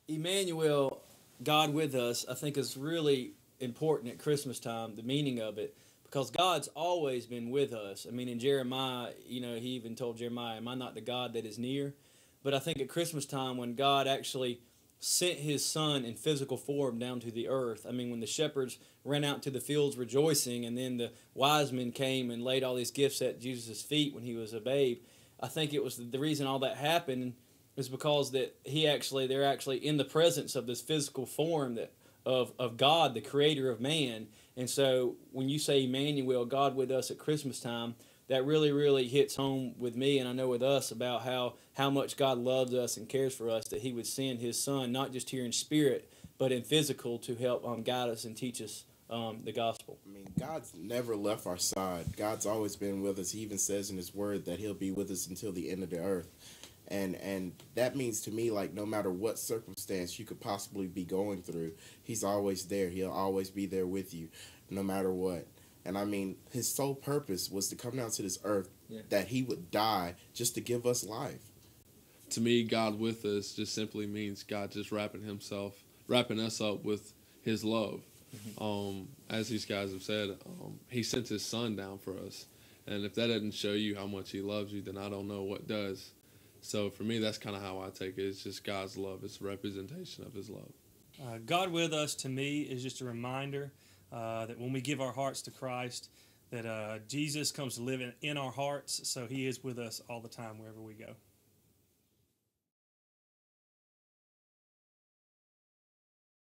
Emmanuel, God with us, I think is really important at Christmas time, the meaning of it, because God's always been with us. I mean, in Jeremiah, he even told Jeremiah, "Am I not the God that is near?" But I think at Christmas time, when God actually sent his son in physical form down to the earth, I mean, when the shepherds ran out to the fields rejoicing, and then the wise men came and laid all these gifts at Jesus' feet when he was a babe, I think it was the reason all that happened is because that they're actually in the presence of this physical form of God, the creator of man. And so when you say Emmanuel, God with us at Christmas time, that really, really hits home with me, and I know with us, about how much God loves us and cares for us, that he would send his son, not just here in spirit, but in physical, to help guide us and teach us the gospel. I mean, God's never left our side. God's always been with us. He even says in his word that he'll be with us until the end of the earth. And that means to me, like, no matter what circumstance you could possibly be going through, he's always there. He'll always be there with you, no matter what. And I mean, his sole purpose was to come down to this earth, that he would die just to give us life. To me, God with us just simply means God just wrapping us up with his love. As these guys have said, he sent his son down for us. And if that doesn't show you how much he loves you, then I don't know what does. So for me, that's kind of how I take it. It's just God's love. It's a representation of his love. God with us, to me, is just a reminder that when we give our hearts to Christ, that Jesus comes to live in our hearts, so he is with us all the time wherever we go.